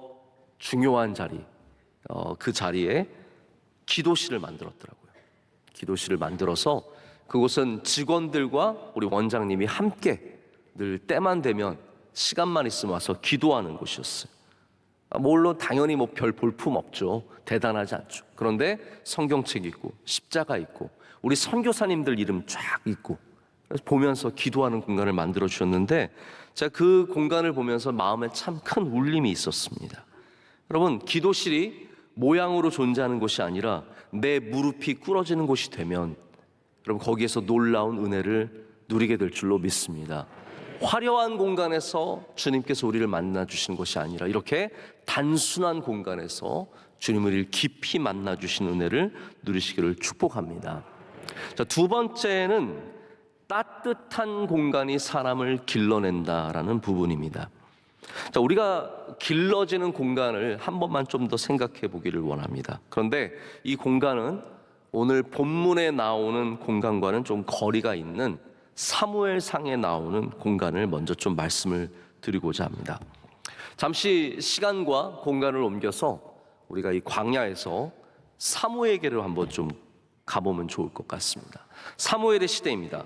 중요한 자리, 그 자리에 기도실을 만들었더라고요. 기도실을 만들어서 그곳은 직원들과 우리 원장님이 함께 늘 때만 되면 시간만 있으면 와서 기도하는 곳이었어요. 물론 당연히 뭐 별 볼품 없죠. 대단하지 않죠. 그런데 성경책 있고 십자가 있고 우리 선교사님들 이름 쫙 있고 그래서 보면서 기도하는 공간을 만들어 주셨는데 제가 그 공간을 보면서 마음에 참 큰 울림이 있었습니다. 여러분, 기도실이 모양으로 존재하는 곳이 아니라 내 무릎이 꿇어지는 곳이 되면 여러분 거기에서 놀라운 은혜를 누리게 될 줄로 믿습니다. 화려한 공간에서 주님께서 우리를 만나 주시는 것이 아니라 이렇게 단순한 공간에서 주님을 깊이 만나 주시는 은혜를 누리시기를 축복합니다. 자, 두 번째는 따뜻한 공간이 사람을 길러낸다라는 부분입니다. 자, 우리가 길러지는 공간을 한 번만 좀 더 생각해 보기를 원합니다. 그런데 이 공간은 오늘 본문에 나오는 공간과는 좀 거리가 있는 사무엘상에 나오는 공간을 먼저 좀 말씀을 드리고자 합니다. 잠시 시간과 공간을 옮겨서 우리가 이 광야에서 사무엘에게로 한번 좀 가보면 좋을 것 같습니다. 사무엘의 시대입니다.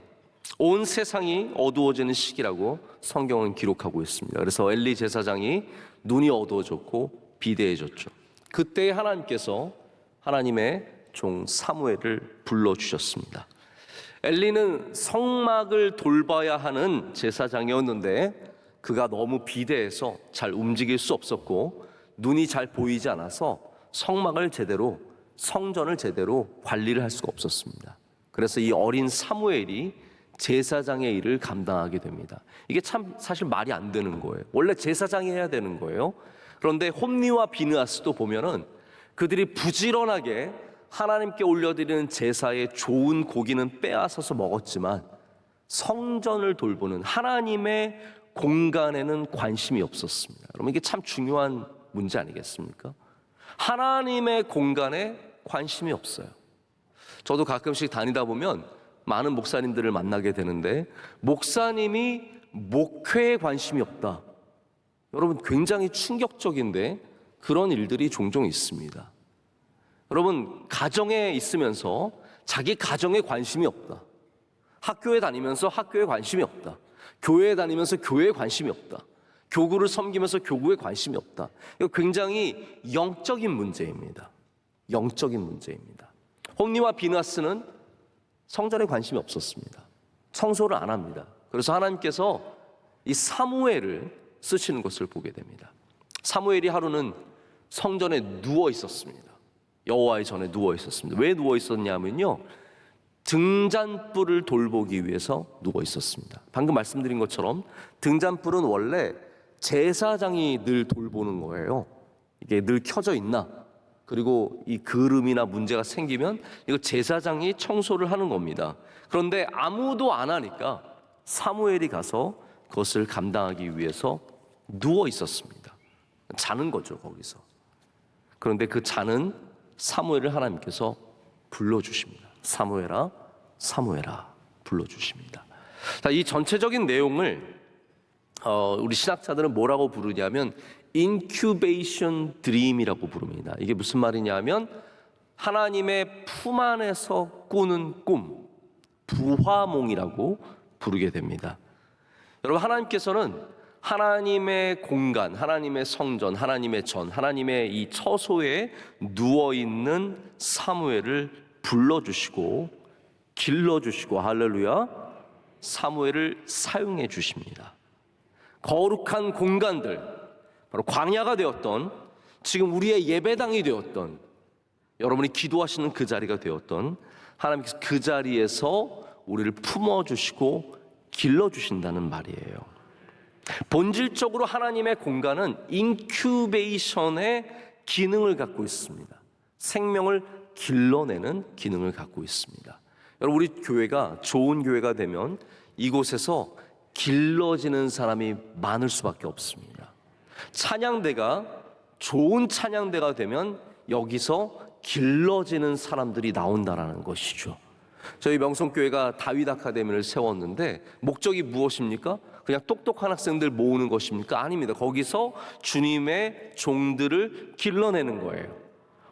온 세상이 어두워지는 시기라고 성경은 기록하고 있습니다. 그래서 엘리 제사장이 눈이 어두워졌고 비대해졌죠. 그때 하나님께서 하나님의 종 사무엘을 불러주셨습니다. 엘리는 성막을 돌봐야 하는 제사장이었는데 그가 너무 비대해서 잘 움직일 수 없었고 눈이 잘 보이지 않아서 성막을 제대로, 성전을 제대로 관리를 할 수가 없었습니다. 그래서 이 어린 사무엘이 제사장의 일을 감당하게 됩니다. 이게 참 사실 말이 안 되는 거예요. 원래 제사장이 해야 되는 거예요. 그런데 홈리와 비느하스도 보면은 그들이 부지런하게 하나님께 올려드리는 제사의 좋은 고기는 빼앗아서 먹었지만 성전을 돌보는 하나님의 공간에는 관심이 없었습니다. 여러분, 이게 참 중요한 문제 아니겠습니까? 하나님의 공간에 관심이 없어요. 저도 가끔씩 다니다 보면 많은 목사님들을 만나게 되는데 목사님이 목회에 관심이 없다. 여러분, 굉장히 충격적인데 그런 일들이 종종 있습니다. 여러분, 가정에 있으면서 자기 가정에 관심이 없다. 학교에 다니면서 학교에 관심이 없다. 교회에 다니면서 교회에 관심이 없다. 교구를 섬기면서 교구에 관심이 없다. 이거 굉장히 영적인 문제입니다. 영적인 문제입니다. 홈리와 비느하스는 성전에 관심이 없었습니다. 청소를 안 합니다. 그래서 하나님께서 이 사무엘을 쓰시는 것을 보게 됩니다. 사무엘이 하루는 성전에 누워 있었습니다. 여호와의 전에 누워 있었습니다. 왜 누워 있었냐면요, 등잔불을 돌보기 위해서 누워 있었습니다. 방금 말씀드린 것처럼 등잔불은 원래 제사장이 늘 돌보는 거예요. 이게 늘 켜져 있나, 그리고 이 그름이나 문제가 생기면 이거 제사장이 청소를 하는 겁니다. 그런데 아무도 안 하니까 사무엘이 가서 그것을 감당하기 위해서 누워 있었습니다. 자는 거죠, 거기서. 그런데 그 자는 사무엘을 하나님께서 불러주십니다. 사무엘아, 사무엘아 불러주십니다. 자, 이 전체적인 내용을 우리 신학자들은 뭐라고 부르냐면 인큐베이션 드림이라고 부릅니다. 이게 무슨 말이냐면 하나님의 품 안에서 꾸는 꿈, 부화몽이라고 부르게 됩니다. 여러분, 하나님께서는 하나님의 공간, 하나님의 성전, 하나님의 전, 하나님의 이 처소에 누워있는 사무엘을 불러주시고 길러주시고, 할렐루야, 사무엘을 사용해 주십니다. 거룩한 공간들, 바로 광야가 되었던, 지금 우리의 예배당이 되었던, 여러분이 기도하시는 그 자리가 되었던, 하나님께서 그 자리에서 우리를 품어주시고 길러주신다는 말이에요. 본질적으로 하나님의 공간은 인큐베이션의 기능을 갖고 있습니다. 생명을 길러내는 기능을 갖고 있습니다. 여러분, 우리 교회가 좋은 교회가 되면 이곳에서 길러지는 사람이 많을 수밖에 없습니다. 찬양대가 좋은 찬양대가 되면 여기서 길러지는 사람들이 나온다라는 것이죠. 저희 명성교회가 다윗 아카데미를 세웠는데 목적이 무엇입니까? 그냥 똑똑한 학생들 모으는 것입니까? 아닙니다. 거기서 주님의 종들을 길러내는 거예요.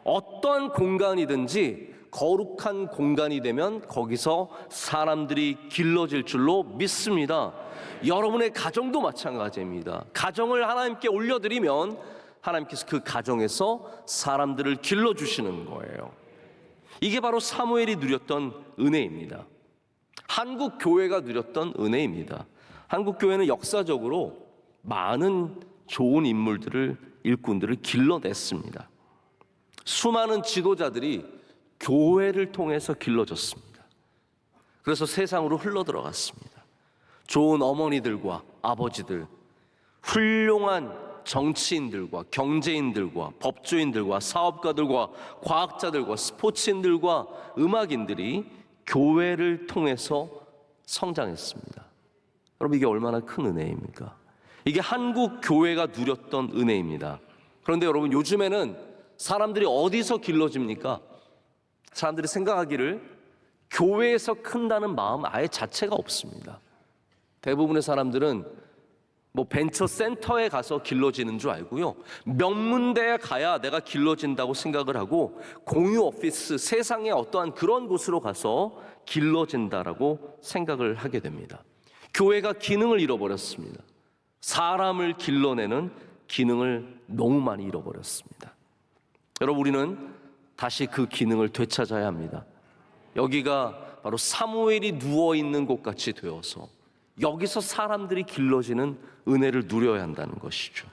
어떠한 공간이든지 거룩한 공간이 되면 거기서 사람들이 길러질 줄로 믿습니다. 여러분의 가정도 마찬가지입니다. 가정을 하나님께 올려드리면 하나님께서 그 가정에서 사람들을 길러주시는 거예요. 이게 바로 사무엘이 누렸던 은혜입니다. 한국 교회가 누렸던 은혜입니다. 한국 교회는 역사적으로 많은 좋은 인물들을, 일꾼들을 길러냈습니다. 수많은 지도자들이 교회를 통해서 길러졌습니다. 그래서 세상으로 흘러들어갔습니다. 좋은 어머니들과 아버지들, 훌륭한 정치인들과 경제인들과 법조인들과 사업가들과 과학자들과 스포츠인들과 음악인들이 교회를 통해서 성장했습니다. 여러분, 이게 얼마나 큰 은혜입니까? 이게 한국 교회가 누렸던 은혜입니다. 그런데 여러분, 요즘에는 사람들이 어디서 길러집니까? 사람들이 생각하기를 교회에서 큰다는 마음 아예 자체가 없습니다. 대부분의 사람들은 벤처 센터에 가서 길러지는 줄 알고요, 명문대에 가야 내가 길러진다고 생각을 하고, 공유 오피스, 세상의 어떠한 그런 곳으로 가서 길러진다라고 생각을 하게 됩니다. 교회가 기능을 잃어버렸습니다. 사람을 길러내는 기능을 너무 많이 잃어버렸습니다. 여러분, 우리는 다시 그 기능을 되찾아야 합니다. 여기가 바로 사무엘이 누워있는 곳같이 되어서 여기서 사람들이 길러지는 은혜를 누려야 한다는 것이죠.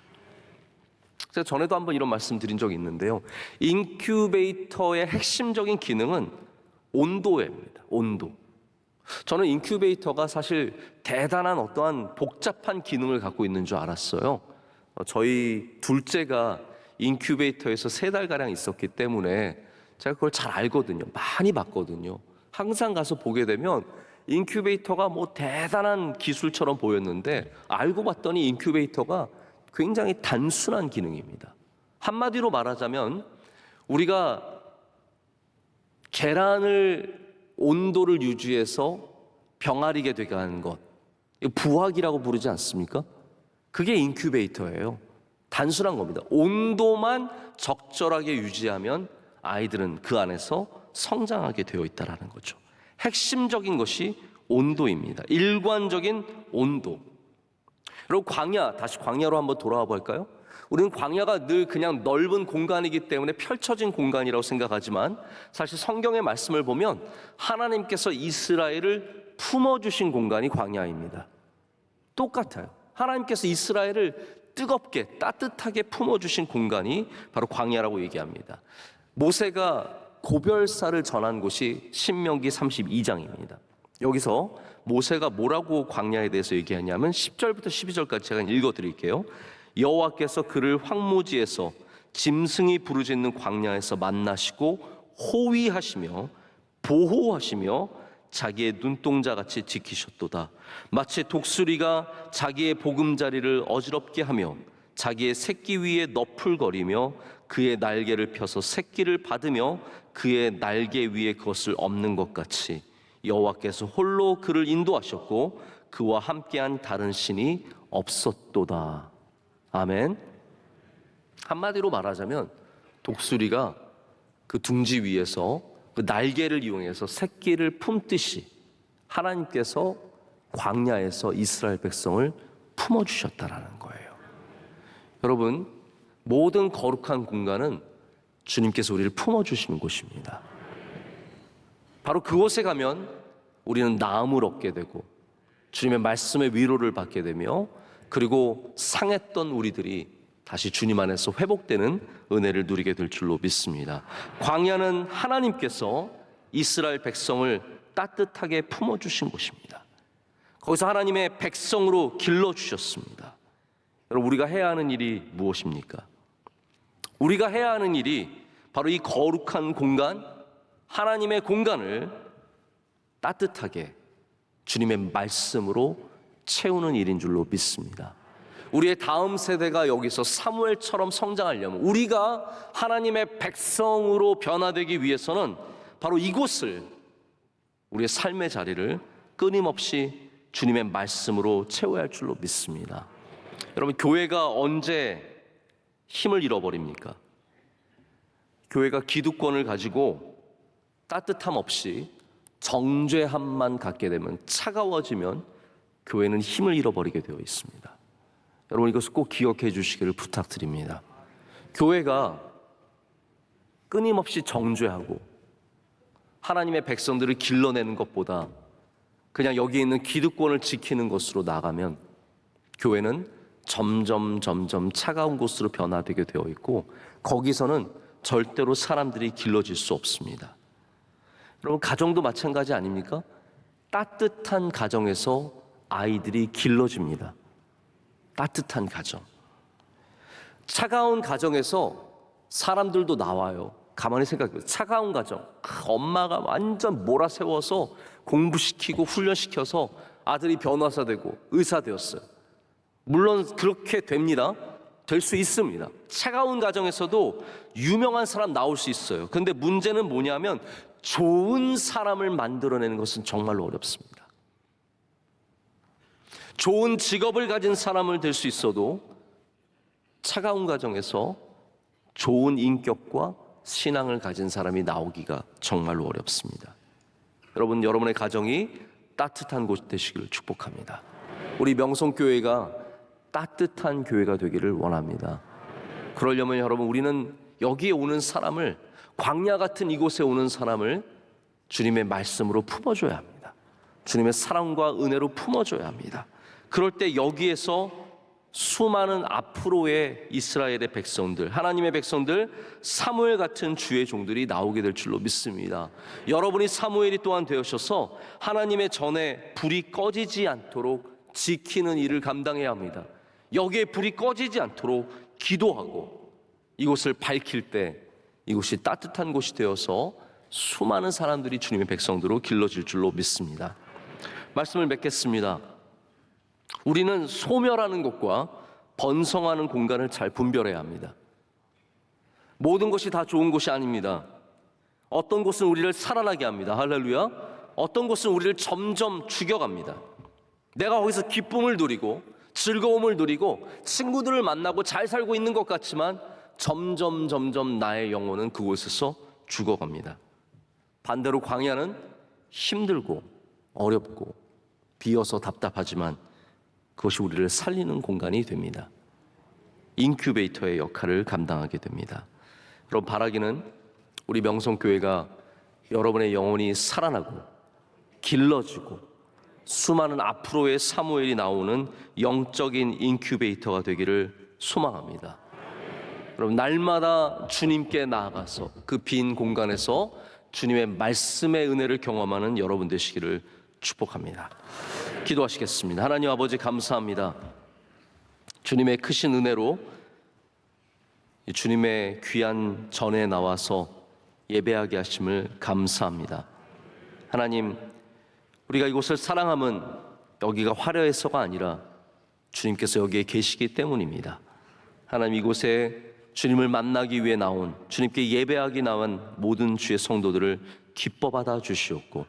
제가 전에도 한번 이런 말씀 드린 적이 있는데요, 인큐베이터의 핵심적인 기능은 온도입니다. 온도. 저는 인큐베이터가 사실 대단한 어떠한 복잡한 기능을 갖고 있는 줄 알았어요. 저희 둘째가 인큐베이터에서 3달가량 있었기 때문에 제가 그걸 잘 알거든요. 많이 봤거든요. 항상 가서 보게 되면 인큐베이터가 대단한 기술처럼 보였는데, 알고 봤더니 인큐베이터가 굉장히 단순한 기능입니다. 한마디로 말하자면 우리가 계란을 온도를 유지해서 병아리게 되게 하는 것, 부화기라고 부르지 않습니까? 그게 인큐베이터예요. 단순한 겁니다. 온도만 적절하게 유지하면 아이들은 그 안에서 성장하게 되어 있다는 거죠. 핵심적인 것이 온도입니다. 일관적인 온도. 그리고 광야, 다시 광야로 한번 돌아와 볼까요? 우리는 광야가 늘 그냥 넓은 공간이기 때문에 펼쳐진 공간이라고 생각하지만, 사실 성경의 말씀을 보면 하나님께서 이스라엘을 품어주신 공간이 광야입니다. 똑같아요. 하나님께서 이스라엘을 뜨겁게 따뜻하게 품어주신 공간이 바로 광야라고 얘기합니다. 모세가 고별사를 전한 곳이 신명기 32장입니다. 여기서 모세가 뭐라고 광야에 대해서 얘기하냐면 10절부터 12절까지 제가 읽어드릴게요. 여호와께서 그를 황무지에서 짐승이 부르짖는 광야에서 만나시고 호위하시며 보호하시며 자기의 눈동자같이 지키셨도다. 마치 독수리가 자기의 보금자리를 어지럽게 하며 자기의 새끼 위에 너풀거리며 그의 날개를 펴서 새끼를 받으며 그의 날개 위에 그것을 엎는 것 같이 여호와께서 홀로 그를 인도하셨고 그와 함께한 다른 신이 없었도다. 아멘. 한마디로 말하자면 독수리가 그 둥지 위에서 그 날개를 이용해서 새끼를 품듯이 하나님께서 광야에서 이스라엘 백성을 품어주셨다라는 거예요. 여러분, 모든 거룩한 공간은 주님께서 우리를 품어주시는 곳입니다. 바로 그곳에 가면 우리는 나음을 얻게 되고 주님의 말씀의 위로를 받게 되며 그리고 상했던 우리들이 다시 주님 안에서 회복되는 은혜를 누리게 될 줄로 믿습니다. 광야는 하나님께서 이스라엘 백성을 따뜻하게 품어주신 곳입니다. 거기서 하나님의 백성으로 길러주셨습니다. 여러분, 우리가 해야 하는 일이 무엇입니까? 우리가 해야 하는 일이 바로 이 거룩한 공간, 하나님의 공간을 따뜻하게 주님의 말씀으로 채우는 일인 줄로 믿습니다. 우리의 다음 세대가 여기서 사무엘처럼 성장하려면, 우리가 하나님의 백성으로 변화되기 위해서는 바로 이곳을, 우리의 삶의 자리를 끊임없이 주님의 말씀으로 채워야 할 줄로 믿습니다. 여러분, 교회가 언제 힘을 잃어버립니까? 교회가 기득권을 가지고 따뜻함 없이 정죄함만 갖게 되면, 차가워지면 교회는 힘을 잃어버리게 되어 있습니다. 여러분, 이것을 꼭 기억해 주시기를 부탁드립니다. 교회가 끊임없이 정죄하고 하나님의 백성들을 길러내는 것보다 그냥 여기 있는 기득권을 지키는 것으로 나가면 교회는 점점 차가운 곳으로 변화되게 되어 있고 거기서는 절대로 사람들이 길러질 수 없습니다. 여러분, 가정도 마찬가지 아닙니까? 따뜻한 가정에서 아이들이 길러집니다. 따뜻한 가정. 차가운 가정에서 사람들도 나와요. 가만히 생각해보세요. 차가운 가정, 엄마가 완전 몰아세워서 공부시키고 훈련시켜서 아들이 변호사 되고 의사 되었어요. 물론 그렇게 됩니다. 될 수 있습니다. 차가운 가정에서도 유명한 사람 나올 수 있어요. 근데 문제는 뭐냐면 좋은 사람을 만들어내는 것은 정말로 어렵습니다. 좋은 직업을 가진 사람을 될 수 있어도 차가운 가정에서 좋은 인격과 신앙을 가진 사람이 나오기가 정말로 어렵습니다. 여러분, 여러분의 가정이 따뜻한 곳 되시기를 축복합니다. 우리 명성교회가 따뜻한 교회가 되기를 원합니다. 그러려면 여러분, 우리는 여기에 오는 사람을, 광야 같은 이곳에 오는 사람을 주님의 말씀으로 품어줘야 합니다. 주님의 사랑과 은혜로 품어줘야 합니다. 그럴 때 여기에서 수많은 앞으로의 이스라엘의 백성들, 하나님의 백성들, 사무엘 같은 주의 종들이 나오게 될 줄로 믿습니다. 여러분이 사무엘이 또한 되어셔서 하나님의 전에 불이 꺼지지 않도록 지키는 일을 감당해야 합니다. 여기에 불이 꺼지지 않도록 기도하고 이곳을 밝힐 때 이곳이 따뜻한 곳이 되어서 수많은 사람들이 주님의 백성들로 길러질 줄로 믿습니다. 말씀을 맺겠습니다. 우리는 소멸하는 것과 번성하는 공간을 잘 분별해야 합니다. 모든 것이 다 좋은 것이 아닙니다. 어떤 곳은 우리를 살아나게 합니다. 할렐루야. 어떤 곳은 우리를 점점 죽여갑니다. 내가 거기서 기쁨을 누리고 즐거움을 누리고 친구들을 만나고 잘 살고 있는 것 같지만 점점 나의 영혼은 그곳에서 죽어갑니다. 반대로 광야는 힘들고 어렵고 비어서 답답하지만 그것이 우리를 살리는 공간이 됩니다. 인큐베이터의 역할을 감당하게 됩니다. 여러분, 바라기는 우리 명성교회가 여러분의 영혼이 살아나고 길러지고 수많은 앞으로의 사무엘이 나오는 영적인 인큐베이터가 되기를 소망합니다. 여러분, 날마다 주님께 나아가서 그 빈 공간에서 주님의 말씀의 은혜를 경험하는 여러분 되시기를 축복합니다. 기도하시겠습니다. 하나님 아버지, 감사합니다. 주님의 크신 은혜로 주님의 귀한 전에 나와서 예배하게 하심을 감사합니다. 하나님, 우리가 이곳을 사랑함은 여기가 화려해서가 아니라 주님께서 여기에 계시기 때문입니다. 하나님, 이곳에 주님을 만나기 위해 나온, 주님께 예배하기 나온 모든 주의 성도들을 기뻐 받아 주시옵고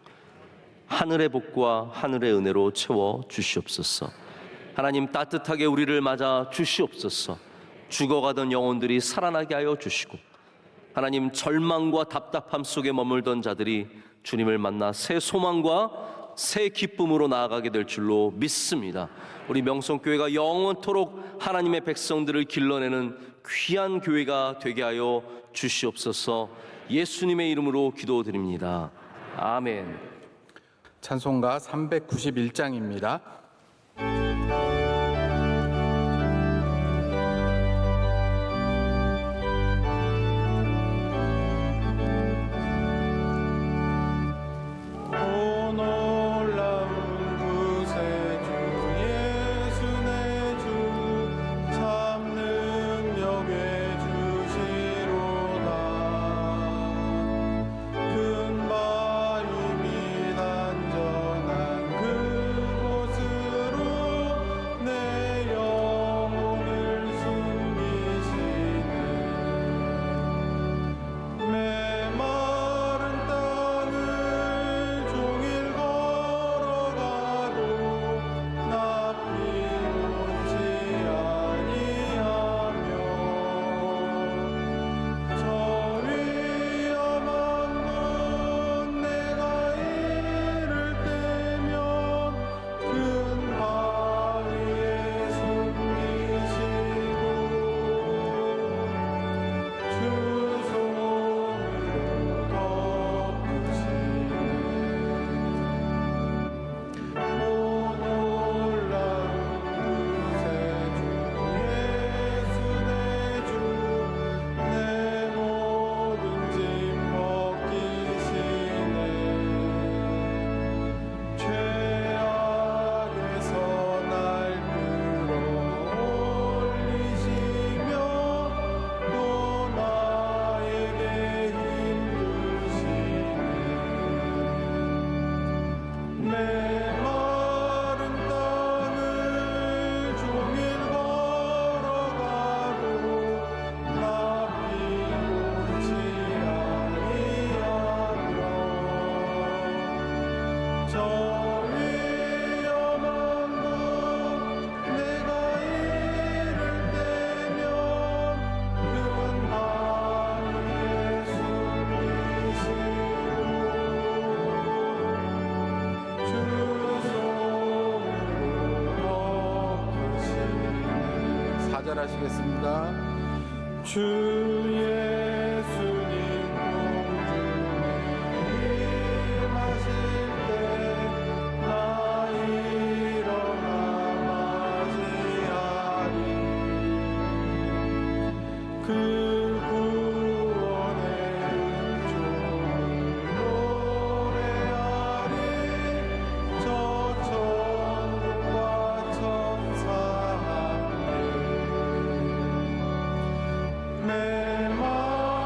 하늘의 복과 하늘의 은혜로 채워 주시옵소서. 하나님, 따뜻하게 우리를 맞아 주시옵소서. 죽어가던 영혼들이 살아나게 하여 주시고, 하나님, 절망과 답답함 속에 머물던 자들이 주님을 만나 새 소망과 새 기쁨으로 나아가게 될 줄로 믿습니다. 우리 명성교회가 영원토록 하나님의 백성들을 길러내는 귀한 교회가 되게 하여 주시옵소서. 예수님의 이름으로 기도드립니다. 아멘. 찬송가 391장입니다. 하시겠습니다. 주 예수님 공주님 하실 때 나 일어나 맞이하리. 그 구원의 은총을 노래하리. 저 천국과 천사 내 마음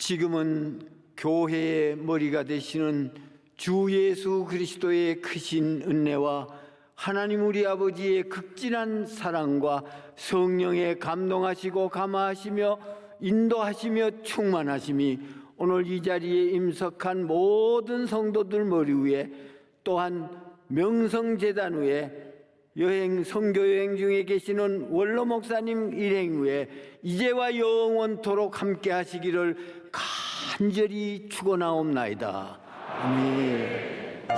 지금은 교회의 머리가 되시는 주 예수 그리스도의 크신 은혜와 하나님 우리 아버지의 극진한 사랑과 성령의 감동하시고 감화하시며 인도하시며 충만하심이 오늘 이 자리에 임석한 모든 성도들 머리 위에, 또한 명성재단 위에, 여행 선교여행 중에 계시는 원로 목사님 일행 위에 이제와 영원토록 함께 하시기를 간절히 축원하옵나이다. 아멘.